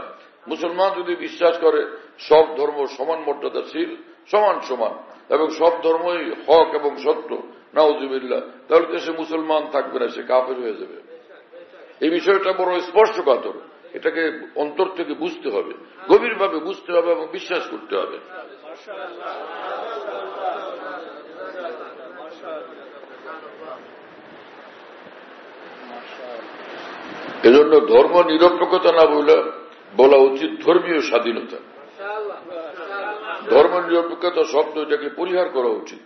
মুসলমান যদি বিশ্বাস করে সব ধর্ম সমান মর্যাদাশীল, সমান সমান, এবং সব ধর্মই হক এবং সত্য, নাউজুবিল্লাহ, তাহলে তো সে মুসলমান থাকবে না, সে কাফের হয়ে যাবে। এই বিষয়টা বড় স্পর্শকাতর, এটাকে অন্তর থেকে বুঝতে হবে, গভীরভাবে বুঝতে হবে এবং বিশ্বাস করতে হবে। এজন্য ধর্ম নিরপেক্ষতা না বলা উচিত ধর্মীয় স্বাধীনতা। ধর্ম নিরপেক্ষতা শব্দ এটাকে পরিহার করা উচিত,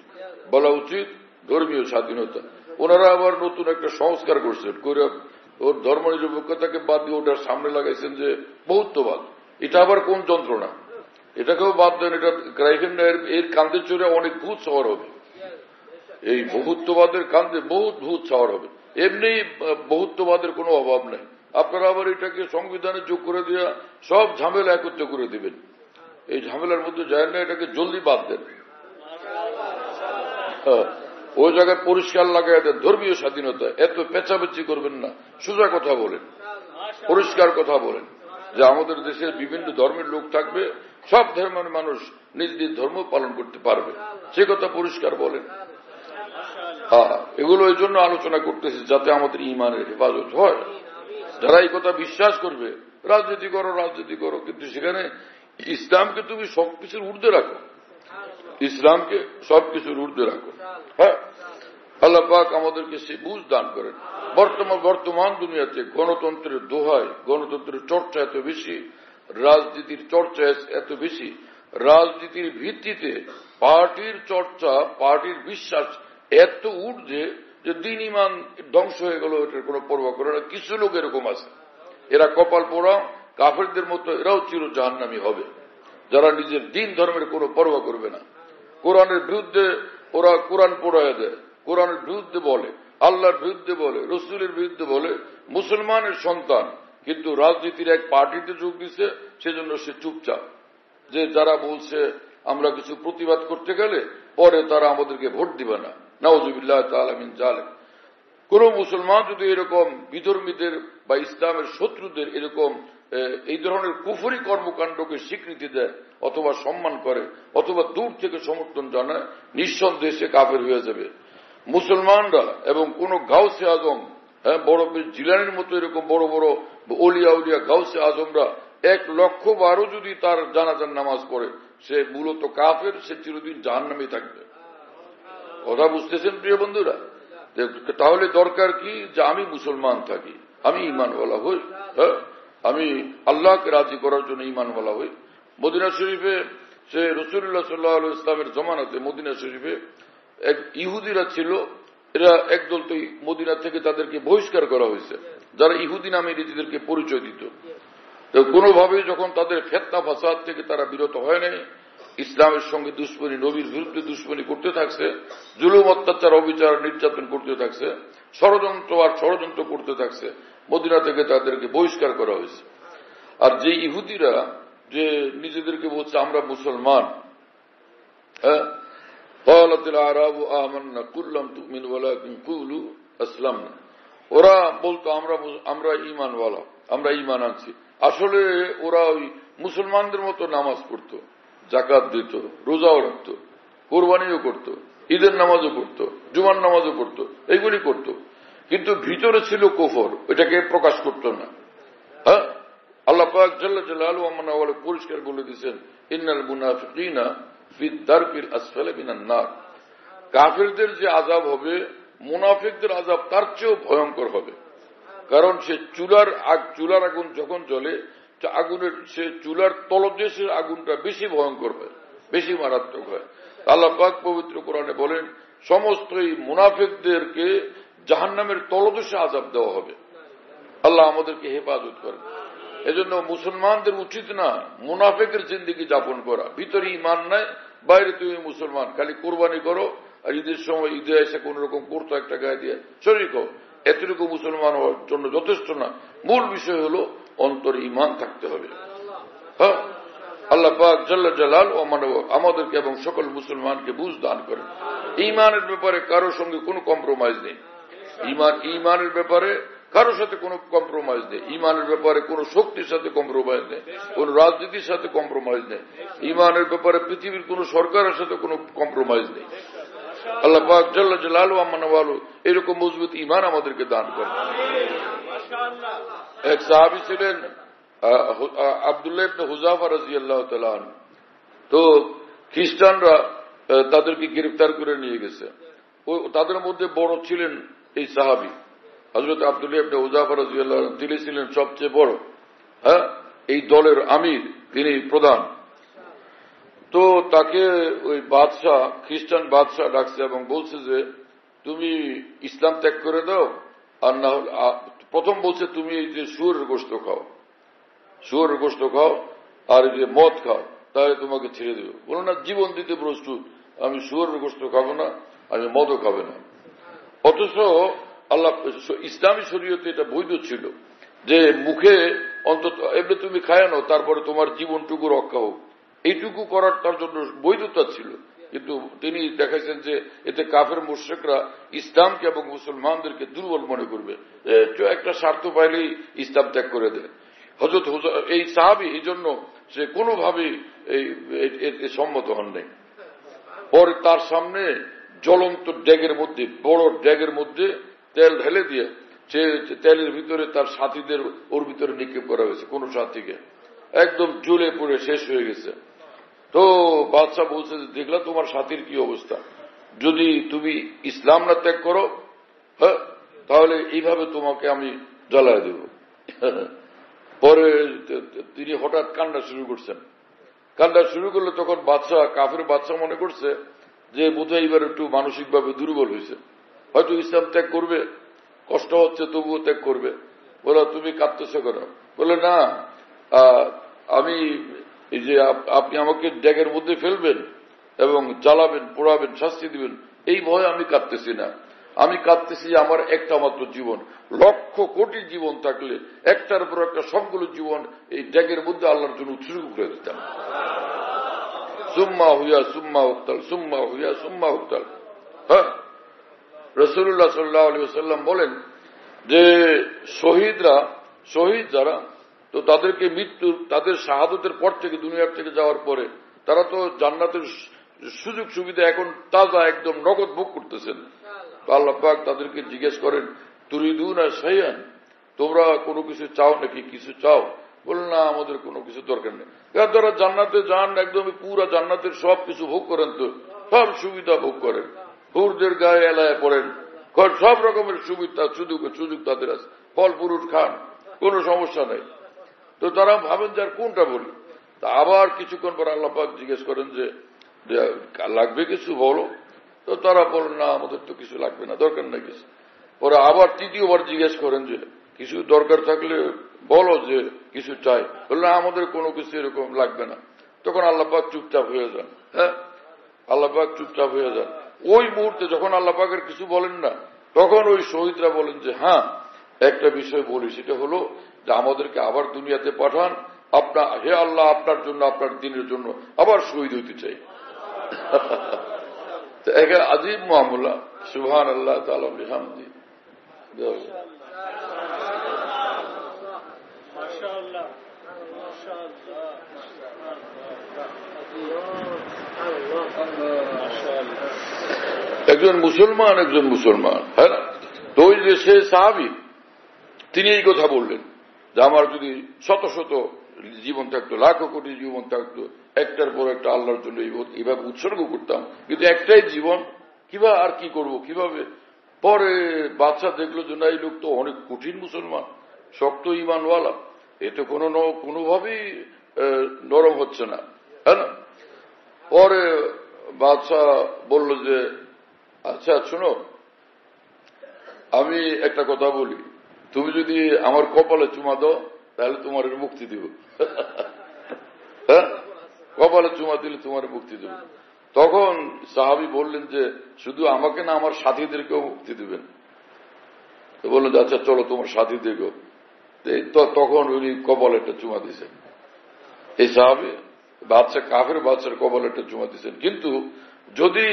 বলা উচিত ধর্মীয় স্বাধীনতা। ওনারা আবার নতুন একটা সংস্কার করছেন, ওর ধর্ম নিরপেক্ষতাকে বাদ দিয়ে ওটার সামনে লাগাইছেন যে বহুত্ববাদ। এটা আবার কোন যন্ত্রণা, এটাকেও বাদ দেন। এটা এর কান্দে চড়ে অনেক ভূত সওয়ার হবে। এই বহুত্ববাদের কান্দে বহুত ভূত সওয়ার হবে। এমনি বহুত্ববাদের কোনো অভাব নাই। আপনারা আবার এটাকে সংবিধানে যোগ করে দেওয়া সব ঝামেলা একত্র করে দিবেন। এই ঝামেলার মধ্যে যায় না, এটাকে জলদি বাদ দেন। ওই জায়গায় পরিষ্কার লাগাই দেন ধর্মীয় স্বাধীনতা। এত পেঁচাপেচি করবেন না, সোজা কথা বলেন, পরিষ্কার কথা বলেন যে আমাদের দেশের বিভিন্ন ধর্মের লোক থাকবে, সব ধর্মের মানুষ নিজ নিজ ধর্ম পালন করতে পারবে, সে কথা পরিষ্কার বলেন। এগুলো এই জন্য আলোচনা করতেছি যাতে আমাদের ঈমানের হেফাজত হয়। যারা এই কথা বিশ্বাস করবে রাজনীতি করো রাজনীতি করো, কিন্তু সেখানে ইসলামকে তুমি সবকিছুর ঊর্ধ্বে রাখো, ইসলামকে সবকিছুর ঊর্ধ্বে রাখো। হ্যাঁ, আল্লাহ পাক আমাদেরকে সে বুঝ দান করেন। বর্তমান দুনিয়াতে গণতন্ত্রের দোহায়, গণতন্ত্রের চর্চা এত বেশি, রাজনীতির চর্চা এত বেশি, রাজনীতির ভিত্তিতে পার্টির চর্চা, পার্টির বিশ্বাস এত ঊর্ধ্বে যে দিন ইমান ধ্বংস হয়ে গেল, এটার কোনো পরোয়া করে না। কিছু লোক এরকম আছে, এরা কপাল পোড়া কাফেরদের মতো, এরাও চির জাহান্নামী হবে, যারা নিজের দিন ধর্মের কোনো পরোয়া করবে না। কোরআনের বিরুদ্ধে ওরা কোরআন পড়ায় দেয়, কোরআনের বিরুদ্ধে বলে, আল্লাহর বিরুদ্ধে বলে, রসুলের বিরুদ্ধে বলে, মুসলমানের সন্তান, কিন্তু রাজনীতির এক পার্টিতে যোগ দিচ্ছে, সেজন্য সে চুপচাপ। যে যারা বলছে আমরা কিছু প্রতিবাদ করতে গেলে পরে তারা আমাদেরকে ভোট দিবে না, নাউযুবিল্লাহ তাআলা মিন যালিক। কোন মুসলমান যদি এরকম বিধর্মীদের বা ইসলামের শত্রুদের এরকম এই ধরনের কুফরি কর্মকাণ্ডকে স্বীকৃতি দেয় অথবা সম্মান করে অথবা দূর থেকে সমর্থন জানায়, নিঃসন্দেহে সে কাফের হয়ে যাবে। মুসলমানরা এবং কোন গাউসে আজম, বড় জিলানির মতো এরকম বড় বড় ওলিয়া উলিয়া গাউসে আজমরা 1,00,000 বারও যদি তার জানাজার নামাজ পড়ে, সে মূলত কাফের, সে চিরদিন জাহান্নামে থাকবে। কথা বুঝতেছেন প্রিয় বন্ধুরা? তাহলে দরকার কি যে আমি মুসলমান থাকি, আমি ঈমানওয়ালা হই, আমি আল্লাহকে রাজি করার জন্য ঈমানওয়ালা হই। মদিনা শরীফে সে রাসূলুল্লাহ সাল্লাল্লাহু আলাইহি ওয়াসাল্লামের জমানাতে মদিনা শরীফে এক ইহুদিরা ছিল, এরা একদল তো মদিনা থেকে তাদেরকে বহিষ্কার করা হয়েছে, যারা ইহুদি নামে নিজেদেরকে পরিচয় দিত। কোনোভাবে যখন তাদের ফিতনা ফাসাদ থেকে তারা বিরত হয় নাই, ইসলামের সঙ্গে দুশ্মনী, নবীর বিরুদ্ধে দুশ্মনী করতে থাকছে, জুলুম অত্যাচার অবিচার নির্যাতন করতে থাকছে, ষড়যন্ত্র করতে থাকছে, মদিনা থেকে তাদেরকে বহিষ্কার করা হয়েছে। আর যে ইহুদিরা যে নিজেদেরকে বলছে আমরা মুসলমান, ওরা বলতো আমরা ঈমানওয়ালা, আমরা ঈমান আনছি। আসলে ওরা ওই মুসলমানদের মতো নামাজ পড়তো, যাকাত দিত, রোজাও রাখত, কোরবানিও করত, ঈদের নামাজও পড়ত, জুমার নামাজও পড়ত, এইগুলি করত, কিন্তু ভিতরে ছিল কুফর, ওইটাকে প্রকাশ করত না। আল্লাহ পাক জাল্লা জালালুহু ওয়া পরিষ্কার বলে দিয়েছেন, ইন্নাল মুনাফিকিনা ফি দারকিল আসফালি মিনান নার। কাফেরদের যে আযাব হবে, মুনাফিকদের আযাব তার চেয়েও ভয়ঙ্কর হবে। কারণ সে চুলার আগুন যখন জ্বলে, আগুনের সে চুলার তলদেশের আগুনটা বেশি ভয়ঙ্কর হয়, বেশি মারাত্মক হয়। আল্লাহ পাক পবিত্র কোরআনে বলেন সমস্ত এই মুনাফিকদেরকে জাহান্নামের তলদেশে আযাব দেওয়া হবে। আল্লাহ আমাদেরকে হেফাজত করেন। এজন্য মুসলমানদের উচিত না মুনাফিকের জিন্দেগি যাপন করা। ভিতরে ঈমান নাই, বাইরে তুমি মুসলমান, খালি কোরবানি করো আর ঈদের সময় ঈদে এসে কোন রকম করতো একটা গায়ে দিয়ে শরীক হোক, এতটুকু মুসলমান হওয়ার জন্য যথেষ্ট না। মূল বিষয় হলো অন্তরে ঈমান থাকতে হবে। হ্যাঁ, আল্লাহ পাক জাল্লা জালালুহু আমাদেরকে এবং সকল মুসলমানকে বুঝ দান করেন। ঈমানের ব্যাপারে কারোর সঙ্গে কোনো কম্প্রোমাইজ নেই। ঈমানের ব্যাপারে কারোর সাথে কোনো কম্প্রোমাইজ নেই। ঈমানের ব্যাপারে কোনো শক্তির সাথে কম্প্রোমাইজ নেই, কোন রাজনীতির সাথে কম্প্রোমাইজ নেই। ঈমানের ব্যাপারে পৃথিবীর কোন সরকারের সাথে কোনো কম্প্রোমাইজ নেই। আল্লাহ পাক জাল্লা জালালুহু এরকম মজবুত ঈমান আমাদেরকে দান করেন। এক সাহাবী ছিলেন আব্দুল্লাহ ইবনে হুযাফা রাদিয়াল্লাহু তাআলা আনহু। তো খ্রিস্টানরা তাদেরকে গ্রেফতার করে নিয়ে গেছে। তাদের মধ্যে বড় ছিলেন এই সাহাবী। হযরত আব্দুল্লাহ ইবনে উযাফা রাদিয়াল্লাহু আনহু তিনি ছিলেন সবচেয়ে বড়, এই দলের আমির, তিনি প্রধান। তো তাকে ওই বাদশাহ, খ্রিস্টান বাদশাহ ডাকছে এবং বলছে যে তুমি ইসলাম ত্যাগ করে দাও, আর না হলে প্রথম বলছে তুমি এই যে শুয়োরের গোশত খাও, শুয়োরের গোশত খাও আর এই যে মদ খাও, তাহলে তোমাকে ছেড়ে দেবো। বলো না জীবন দিতে প্রস্তুত, আমি শুয়োরের গোশত খাবো না, আমি মদও খাবে না। অথচ আল্লাহ ইসলামী শরীয়তে এটা বৈধ ছিল যে মুখে অন্তত এমনি তুমি খায় নাও, তারপরে তোমার জীবনটুকু রক্ষা হোক, এইটুকু করার তার জন্য বৈধতা ছিল। কিন্তু তিনি দেখাইছেন যে এতে কাফের মুশরিকরা ইসলামকে এবং মুসলমানদেরকে দুর্বল মনে করবে, একটা স্বার্থ পাইলেই ইসলাম ত্যাগ করে দেয়। হযরত এই সাহাবী এই জন্য সে কোনোভাবেই সম্মত হন নাই। পরে তার সামনে জ্বলন্ত ড্যাগের মধ্যে, বড় ড্যাগের মধ্যে তেল ঢেলে দিয়ে সে তেলের ভিতরে তার সাথীদের ওর ভিতরে নিক্ষেপ করা হয়েছে, কোন সাথীকে একদম জ্বলে পড়ে শেষ হয়ে গেছে। তো বাদশাহ বলছে যে দেখলা তোমার সাথীর কি অবস্থা, যদি তুমি ইসলাম না ত্যাগ করো তাহলে এইভাবে তোমাকে আমি জ্বালায় দেব। পরে তিনি হঠাৎ কান্না শুরু করছেন, কান্না শুরু করলে তখন বাদশাহ, কাফের বাদশাহ মনে করছে যে বোধহয় এবার একটু মানসিকভাবে দুর্বল হয়েছে, হয়তো ইসলাম ত্যাগ করবে, কষ্ট হচ্ছে তবুও ত্যাগ করবে। বলো তুমি কাঁদতেছো কেন? বলে না আমি এই যে আপনি আমাকে ড্যাগের মধ্যে ফেলবেন এবং জ্বালাবেন, পোড়াবেন, শাস্তি দিবেন, এই ভয়ে আমি কাঁদতেছি না, আমি কাঁদতেছি আমার একটা মাত্র জীবন, লক্ষ কোটি জীবন থাকলে একটার পর একটা সবগুলো জীবন এই ড্যাগের মধ্যে আল্লাহর জন্য উৎসর্গ করে দিতাম। সুম্মা হুইয়া সুম্মা উক্তাল, সুম্মা হুইয়া সুম্মা উক্তাল। রাসূলুল্লাহ সাল্লাল্লাহু আলাইহি ওয়াসাল্লাম বলেন যে শহীদ যারা, তো তাদেরকে মৃত্যু, তাদের শাহাদতের পর থেকে, দুনিয়ার থেকে যাওয়ার পরে তারা তো জান্নাতের সুযোগ সুবিধা এখন তাজা একদম নগদ ভোগ করতেছেন। আল্লাহ পাক তাদেরকে জিজ্ঞেস করেন তুরিদুনা শাইআন, তোমরা কোনো কিছু চাও নাকি, কিছু চাও? বলেন না আমাদের কোনো কিছু দরকার নেই। যারা জান্নাতে যান একদমই পুরা জান্নাতের সব কিছু ভোগ করেন, তো সব সুবিধা ভোগ করেন, হুরদের গায়ে এলায় পড়েন, সব রকমের সুবিধা সুযোগ তাদের আছে, ফল পুরুষ খান, কোনো সমস্যা নেই। তো তারা ভাবেন যে আর কোনটা বলি। তা আবার কিছুক্ষণ পর আল্লাহ পাক জিজ্ঞেস করেন যে লাগবে কিছু বলো, তো তারা বলেন না আমাদের তো কিছু লাগবে না, দরকার নাই কিছু। পরে আবার তৃতীয়বার জিজ্ঞেস করেন যে কিছু দরকার থাকলে বলো যে কিছু চাই, বললে আমাদের কোনো কিছু এরকম লাগবে না। তখন আল্লাহ পাক চুপচাপ হয়ে যান। আল্লাহ পাক চুপচাপ হয়ে যান। ওই মুহূর্তে যখন আল্লাহ পাকের কিছু বলেন না, তখন ওই শহীদরা বলেন যে হ্যাঁ একটা বিষয় বলি, সেটা হলো যে আমাদেরকে আবার দুনিয়াতে পাঠান, আপনার হে আল্লাহ আপনার জন্য, আপনার দিনের জন্য আবার শহীদ হইতে চাই। আজীব মামলা। সুবহান আল্লাহ তাআলা বিহামদি। একজন মুসলমান, হ্যাঁ না? তো ওই যে সে সাহাবী, তিনি এই কথা বললেন যে আমার যদি শত শত জীবন থাকতো, লাখো কোটি জীবন থাকতো, একটার পর একটা আল্লাহর জন্য এইভাবে উৎসর্গ করতাম, কিন্তু একটাই জীবন, কিভাবে আর কি করব, কিভাবে? পরে বাদশা দেখলো যে না এই লোক তো অনেক কঠিন মুসলমান, শক্ত ঈমানওয়ালা, এ তো কোনোভাবেই নরম হচ্ছে না, হ্যাঁ না? পরে বাদশা বলল যে আচ্ছা শোনো, আমি একটা কথা বলি, তুমি যদি আমার কপালে চুমা দাও তাহলে তোমার মুক্তি দিব। হ্যাঁ, কপালে চুমা দিলে তোমার মুক্তি দেব। তখন সাহাবী বললেন যে শুধু আমাকে না, আমার সাথীদেরকেও মুক্তি দিবেন। তো বললেন আচ্ছা চলো তোমার সাথীদেরকেও। তখন উনি কপালে একটা চুমা দিয়েছেন। এই সাহাবী কাফের বাদশার কপালে একটা চুমা দিয়েছেন। কিন্তু যদি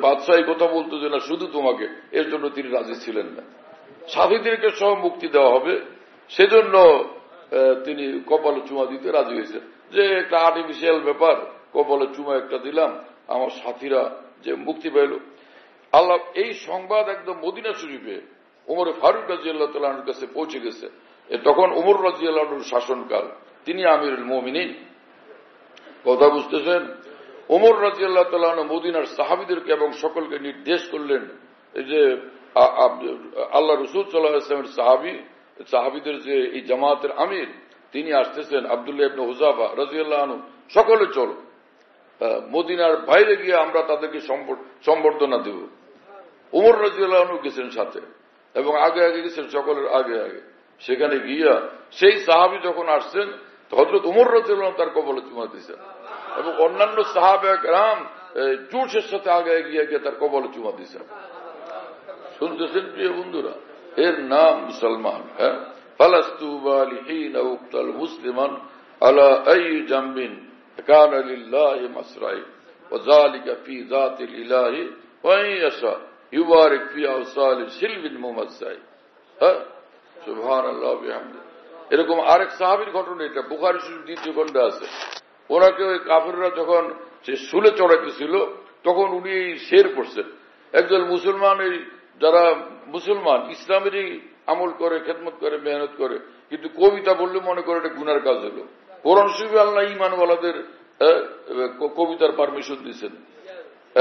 বাদশাহ এই কথা বলতো যে না শুধু তোমাকে, এর জন্য তিনি রাজি ছিলেন না। সাথীদেরকে সহ মুক্তি দেওয়া হবে, সেজন্য তিনি কপালে চুমা দিতে রাজি হয়েছেন, যে একটা আর্টিফিশিয়াল ব্যাপার, কপালে চুমা একটা দিলাম, আমার সাথীরা যে মুক্তি পেল। আল্লাহ এই সংবাদ একদম মদিনা শরীফে ওমর ফারুক রাদিয়াল্লাহু তাআলা আনহুর কাছে পৌঁছে গেছে। তখন ওমর রাদিয়াল্লাহু আনহুর শাসনকাল, তিনি আমিরুল মুমিনিন। কথা বুঝতেছেন? ওমর রাদিয়াল্লাহু তাআলা আনহু মদিনার সাহাবীদেরকে এবং সকলকে নির্দেশ করলেন যে আল্লাহ রসুল সাল্লাল্লাহু আলাইহি ওয়াসাল্লামের সাহাবীদের যে এই জামাতের আমির তিনি আসতেছেন, আব্দুল্লাহ ইবনে হুযাফা রাদিয়াল্লাহু আনহু, সকলে চলো মদিনার বাইরে গিয়ে আমরা তাদেরকে সম্বর্ধনা দেব। ওমর রাদিয়াল্লাহু আনহু গেছেন সাথে, এবং আগে আগে গেছেন, সকলের আগে আগে। সেখানে গিয়া সেই সাহাবী যখন আসছেন, হযরত ওমর রাদিয়াল্লাহু আনহু তার কবলে চুমা দিয়েছেন, এবং অন্যান্য সাহাবায়ে কেরাম জোশের সাথে আগে গিয়ে গিয়ে তার কবলে চুমা দিয়েছেন। শুনতেছেন প্রিয় বন্ধুরা, এর নাম মুসলমান। হ্যাঁ, ফালাস্তু বালিহিনা উক্তাল মুসলিমান আলা আই জামবিন কানা লিল্লাহি মাসরাই ওয়া যালিকা ফি যাতিল ইলাহি ওয়া ইয়াশা ইউবারিক ফি আওসালি শিলবিল মুমাজ্জাই। হ্যাঁ, সুবহানাল্লাহ ওয়া বিহামদি। এরকম আরেক সাহাবীর ঘটনা, এটা বুখারী শরীফ 2য় খণ্ডে আছে। ওনাকে ওই কাফেররা যখন সে শুলে চড়াইতেছিল, তখন উনি শের পড়ছেন। একজন মুসলমান, এই যারা মুসলমান ইসলামেরই আমল করে, খেদমত করে, মেহনত করে, কিন্তু কবিতা বললে মনে করে এটা গুনার কাজ হলো। কোরআন শরীফে আল্লাহ ঈমানওয়ালাদের কবিতার পারমিশন দিয়েছেন,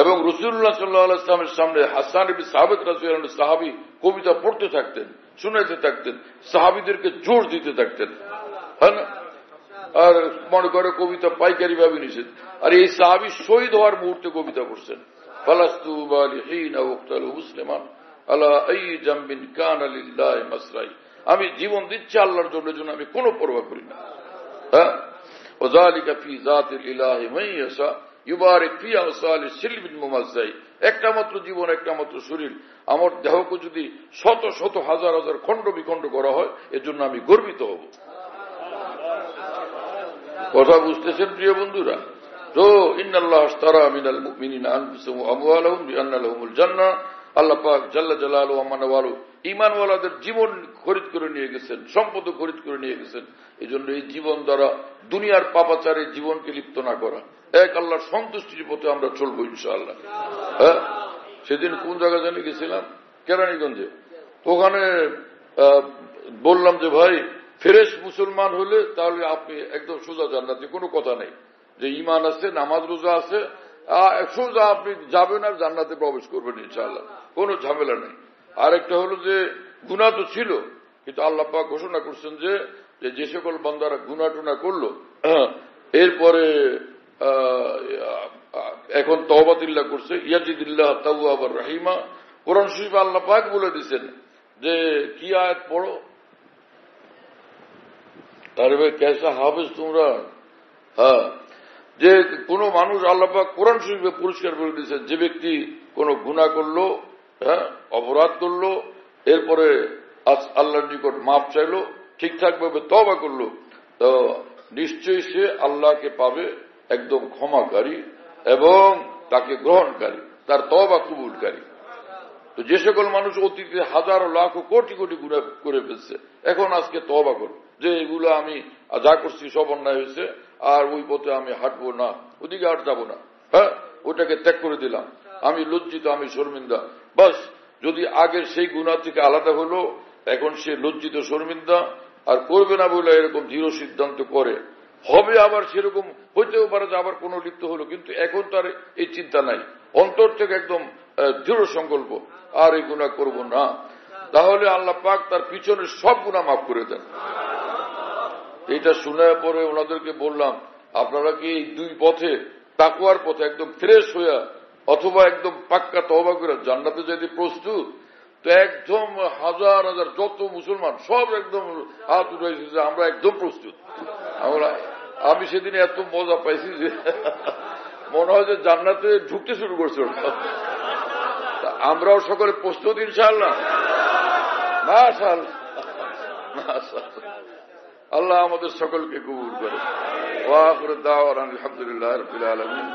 এবং রাসূলুল্লাহ সাল্লাল্লাহু আলাইহি ওয়াসাল্লামের সামনে হাসান ইবনে সাবিত রাদিয়াল্লাহু আনহু সাহাবী কবিতা পড়তে থাকতেন, শুনাইতে থাকতেন, সাহাবীদেরকে জোর দিতে থাকতেন। হ্যাঁ না? আর মনে করে কবিতা পাইকারি ভাবে নিষেধ। আর এই সাহাবী শহীদ হওয়ার মুহূর্তে কবিতা পড়ছেন, ফালাস্তু বালিহিনা ওয়াক্তালু মুসলিমান আলা আই জামবিন কানা লিল্লাহি মাসরাই। আমি জীবন দিচ্ছি আল্লাহর জন্য, আমি কোনো পরোয়া করি না। হ্যাঁ, ওয়া যালিকা ফি যাতিল ইলাহি মান ইয়াশা ইউবারিক ফি আওসালি শিলবিল মুমাজ্জাই। একটা মাত্র জীবন, একটা মাত্র শরীর, আমার দেহকে যদি শত শত হাজার হাজার খণ্ড বিখণ্ড করা হয়, এর জন্য আমি গর্বিত হব। কথা বুঝতেছেন প্রিয় বন্ধুরা? তো ইন্নাল্লাহ আশতারা মিনাল মুমিনিনা আনফুসাহুম ওয়া আমওয়ালাহুম বিআন্না লাহুমুল জান্নাহ। আল্লাহ পাক জাল্লা জালালুহু ওয়া মানওয়ালু ঈমানওয়ালাদের জীবন খরিদ করে নিয়ে গেছেন, সম্পদ খরিদ করে নিয়ে গেছেন। এই জন্য এই জীবন দ্বারা দুনিয়ার পাপাচারে জীবনকে লিপ্ত না করা, এক আল্লাহর সন্তুষ্টির পথে আমরা চলবো ইনশাআল্লাহ। হ্যাঁ, সেদিন কোন জায়গা জানি গেছিলাম, কেরানীগঞ্জে। ওখানে বললাম যে ভাই, ফ্রেশ মুসলমান হলে তাহলে আপনি একদম সোজা জান্নাতে, কোনো কথা নেই। যে ঈমান আছে, নামাজ রোজা আছে, সোজা আপনি যাবেন আর জান্নাতে প্রবেশ করবেন ইনশাআল্লাহ, কোনো ঝামেলা নেই। আরেকটা হলো যে গুনাহ তো ছিল, কিন্তু আল্লাহ পাক ঘোষণা করছেন যে সকল বান্দারা গুনাহ টুনা করলো, এরপরে এখন তওবাতিল্লাহ করছে, ইয়াজিদিল্লাহ তাওয়াবার রাহিমা। কোরআন শরীফে আল্লাহ পাক বলে দিয়েছেন যে কি আয়াত পড়ো, আরে ভাই কেসা হাফেজ তোমরা। হ্যাঁ, যে কোন মানুষ আল্লাহ পাক কোরআন শরীফে পুরস্কার বলে দিয়েছেন, যে ব্যক্তি কোন গুনাহ করলো, হ্যাঁ, অপরাধ করলো, এরপরে আল্লাহর নিকট মাপ চাইলো, ঠিকঠাক ভাবে তওবা করলো, তো নিশ্চয়ই সে আল্লাহকে পাবে একদম ক্ষমাকারী এবং তাকে গ্রহণকারী, তার তওবা কবুলকারী। তো যে সকল মানুষ অতীতে হাজারো লাখ কোটি কোটি গুনাহ করে ফেলছে, এখন আজকে তওবা করো যে এগুলো আমি যা করছি সব অন্যায় হয়েছে, আর ওই পথে আমি হাঁটবো না, ওদিকে আর যাবো না। হ্যাঁ, ওটাকে ত্যাগ করে দিলাম, আমি লজ্জিত, আমি শর্মিন্দা। বাস, যদি আগের সেই গুনাহ থেকে আলাদা হলো, এখন সে লজ্জিত, শর্মিন্দা, আর করবে না বলে এরকম দৃঢ় সিদ্ধান্ত করে, হবে আবার সেরকম হইতেও পারে যে আবার কোনো লিপ্ত হলো, কিন্তু এখন তার এই চিন্তা নাই, অন্তর থেকে একদম দৃঢ় সংকল্প, আর এই গুনাহ করব না। তাহলে আল্লাহ পাক তার পিছনের সব গুনাহ মাফ করে দেন। এইটা শোনার পরে ওনাদেরকে বললাম, আপনারা কি এই দুই পথে, তাকওয়ার পথে একদম ফ্রেশ হইয়া অথবা একদম পাক্কা তওবা করে জান্নাতে যেতে প্রস্তুত? তো একদম হাজার হাজার যত মুসলমান সব একদম হাত উঠাইছে যে আমরা একদম প্রস্তুত। আমি সেদিন এত মজা পাইছি যে মনে হয় যে জান্নাতে ঢুকতে শুরু করছে। আমরাও সকলে প্রস্তুত ইনশাআল্লাহ। মাশাআল্লাহ, মাশাআল্লাহ। আল্লাহ আমাদের সকলকে কবুল করে। ওয়া আখিরু দাওয়ানা আলহামদুলিল্লাহি রাব্বিল আলামিন।